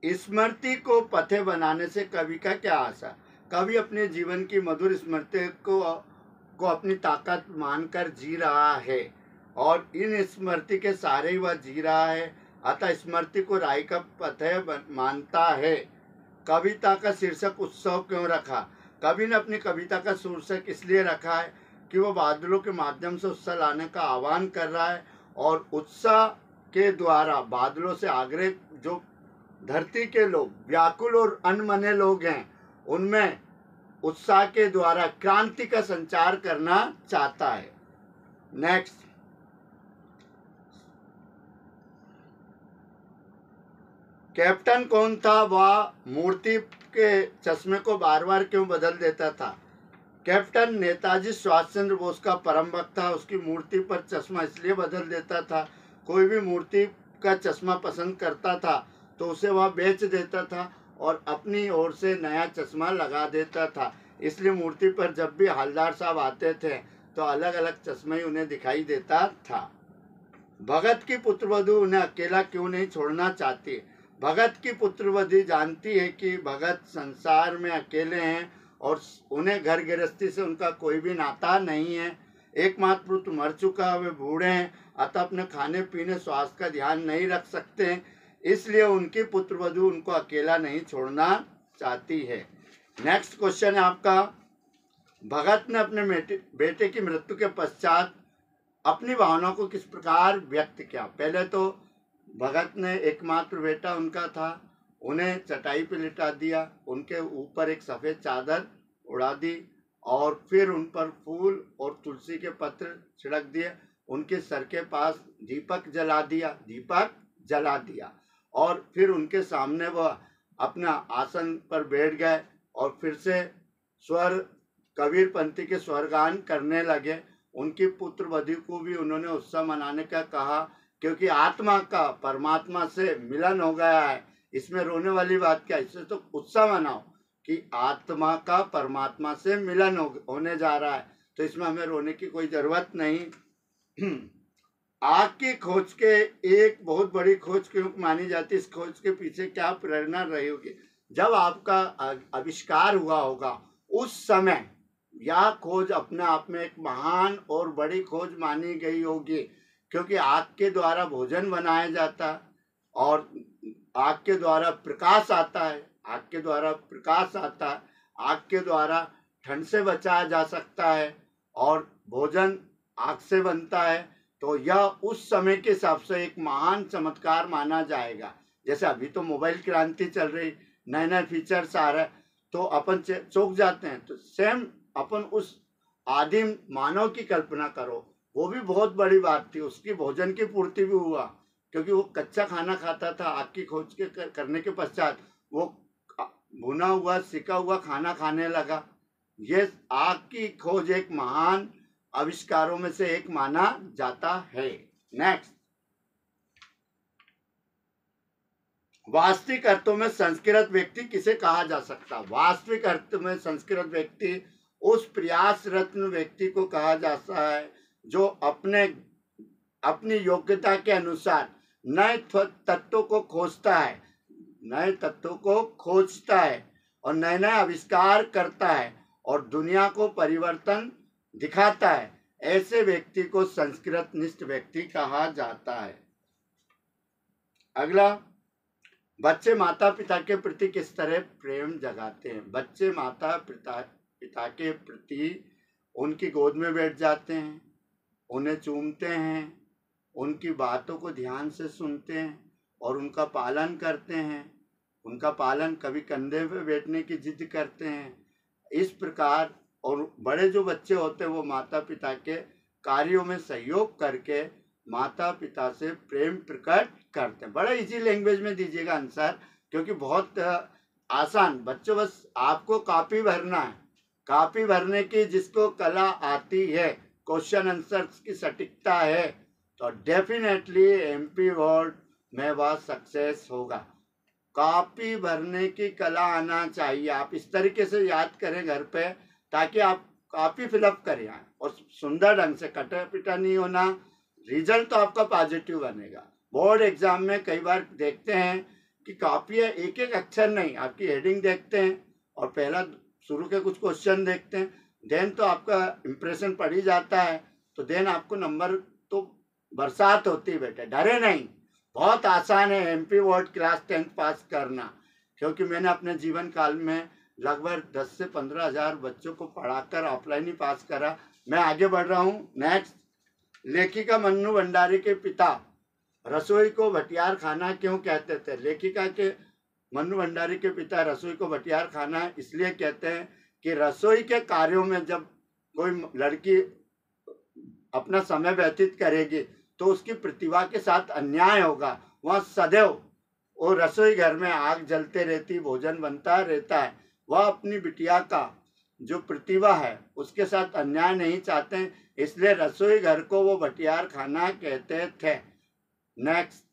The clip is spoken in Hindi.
स्मृति को पथे बनाने से कवि का क्या आशा? कवि अपने जीवन की मधुर स्मृति को अपनी ताकत मानकर जी रहा है और इन स्मृति के सहारे ही वह जी रहा है। अतः स्मृति को राही का पथे मानता है। कविता का शीर्षक उत्सव क्यों रखा? कवि ने अपनी कविता का शीर्षक इसलिए रखा है कि वह बादलों के माध्यम से उत्साह लाने का आह्वान कर रहा है और उत्साह के द्वारा बादलों से आग्रह जो धरती के लोग व्याकुल और अनमने लोग हैं उनमें उत्साह के द्वारा क्रांति का संचार करना चाहता है। नेक्स्ट, कैप्टन कौन था? वह मूर्ति के चश्मे को बार बार क्यों बदल देता था? कैप्टन नेताजी सुभाष चंद्र बोस का परम भक्त था। उसकी मूर्ति पर चश्मा इसलिए बदल देता था, कोई भी मूर्ति का चश्मा पसंद करता था तो उसे वह बेच देता था और अपनी ओर से नया चश्मा लगा देता था। इसलिए मूर्ति पर जब भी हवलदार साहब आते थे तो अलग अलग चश्मे ही उन्हें दिखाई देता था। भगत की पुत्रवधू उन्हें अकेला क्यों नहीं छोड़ना चाहती? भगत की पुत्रवधू जानती है कि भगत संसार में अकेले हैं और उन्हें घर गृहस्थी से उनका कोई भी नाता नहीं है। एकमात्र पुत्र मर चुका है, वे बूढ़े हैं, अतः अपने खाने पीने स्वास्थ्य का ध्यान नहीं रख सकते हैं, इसलिए उनकी पुत्रवधू उनको अकेला नहीं छोड़ना चाहती है। नेक्स्ट क्वेश्चन है आपका, भगत ने अपने बेटे की मृत्यु के पश्चात अपनी भावनाओं को किस प्रकार व्यक्त किया? पहले तो भगत ने एकमात्र बेटा उनका था, उन्हें चटाई पे लिटा दिया, उनके ऊपर एक सफ़ेद चादर उड़ा दी और फिर उन पर फूल और तुलसी के पत्र छिड़क दिए, उनके सर के पास दीपक जला दिया और फिर उनके सामने वह अपना आसन पर बैठ गए और फिर से कबीरपंथी के स्वरगान करने लगे। उनकी पुत्र वधू को भी उन्होंने उत्सव मनाने का कहा क्योंकि आत्मा का परमात्मा से मिलन हो गया है। इसमें रोने वाली बात क्या? इससे तो उत्सव मनाओ कि आत्मा का परमात्मा से मिलन होने जा रहा है, तो इसमें हमें रोने की कोई जरूरत नहीं। आग की खोज के एक बहुत बड़ी खोज क्यों मानी जाती है? इस खोज के पीछे क्या प्रेरणा रही होगी? जब आपका आविष्कार हुआ होगा उस समय यह खोज अपने आप में एक महान और बड़ी खोज मानी गई होगी, क्योंकि आग के द्वारा भोजन बनाया जाता है और आग के द्वारा प्रकाश आता है, आग के द्वारा ठंड से बचाया जा सकता है और भोजन आग से बनता है। तो यह उस समय के हिसाब से एक महान चमत्कार माना जाएगा। जैसे अभी तो मोबाइल क्रांति चल रही, नए नए फीचर्स आ रहे, तो अपन चौंक जाते हैं। तो सेम अपन उस आदिम मानव की कल्पना करो, वो भी बहुत बड़ी बात थी, उसकी भोजन की पूर्ति भी हुआ क्योंकि वो कच्चा खाना खाता था। आग की खोज के करने के पश्चात वो भुना हुआ सिका हुआ खाना खाने लगा। ये आग की खोज एक महान आविष्कारों में से एक माना जाता है। नेक्स्ट, वास्तविक अर्थों में संस्कृत व्यक्ति किसे कहा जा सकता? वास्तविक अर्थ में संस्कृत व्यक्ति उस प्रयास रत्न व्यक्ति को कहा जाता है जो अपनी योग्यता के अनुसार नए तत्वों को खोजता है और नए नए आविष्कार करता है और दुनिया को परिवर्तन दिखाता है। ऐसे व्यक्ति को संस्कृतनिष्ठ व्यक्ति कहा जाता है। अगला, बच्चे माता पिता के प्रति किस तरह प्रेम जगाते हैं? बच्चे माता पिता के प्रति उनकी गोद में बैठ जाते हैं, उन्हें चूमते हैं, उनकी बातों को ध्यान से सुनते हैं और उनका पालन करते हैं। उनका पालन, कभी कंधे पे बैठने की जिद करते हैं। इस प्रकार, और बड़े जो बच्चे होते हैं वो माता पिता के कार्यों में सहयोग करके माता पिता से प्रेम प्रकट करते हैं। बड़ा इजी लैंग्वेज में दीजिएगा आंसर, क्योंकि बहुत आसान। बच्चों, बस आपको कॉपी भरना है, कॉपी भरने की जिसको कला आती है, क्वेश्चन आंसर की सटीकता है, तो डेफिनेटली एमपी बोर्ड में वह सक्सेस होगा। कॉपी भरने की कला आना चाहिए। आप इस तरीके से याद करें घर पे, ताकि आप कॉपी फिलअप करें और सुंदर ढंग से, कटा पिटा नहीं होना। रिजल्ट तो आपका पॉजिटिव बनेगा। बोर्ड एग्जाम में कई बार देखते हैं आपकी कॉपी है, एक एक अक्षर नहीं, आपकी हेडिंग देखते हैं और पहला शुरू के कुछ क्वेश्चन देखते हैं, देन तो आपका इम्प्रेशन पड़ ही जाता है, तो देन आपको नंबर तो बरसात होती है बेटे, डरे नहीं। बहुत आसान है एमपी बोर्ड क्लास 10 पास करना, क्योंकि मैंने अपने जीवन काल में लगभग 10 से 15 हज़ार बच्चों को पढ़ाकर ऑफलाइन ही पास करा। मैं आगे बढ़ रहा हूँ। नेक्स्ट, लेखिका मन्नू भंडारी के पिता रसोई को भटियार खाना क्यों कहते थे? लेखिका के मन्नू भंडारी के पिता रसोई को भटियार खाना इसलिए कहते हैं कि रसोई के कार्यों में जब कोई लड़की अपना समय व्यतीत करेगी तो उसकी प्रतिभा के साथ अन्याय होगा। वह सदैव वो रसोई घर में आग जलते रहती, भोजन बनता रहता है। वह अपनी बिटिया का जो प्रतिभा है उसके साथ अन्याय नहीं चाहते, इसलिए रसोई घर को वो भटियार खाना कहते थे। नेक्स्ट,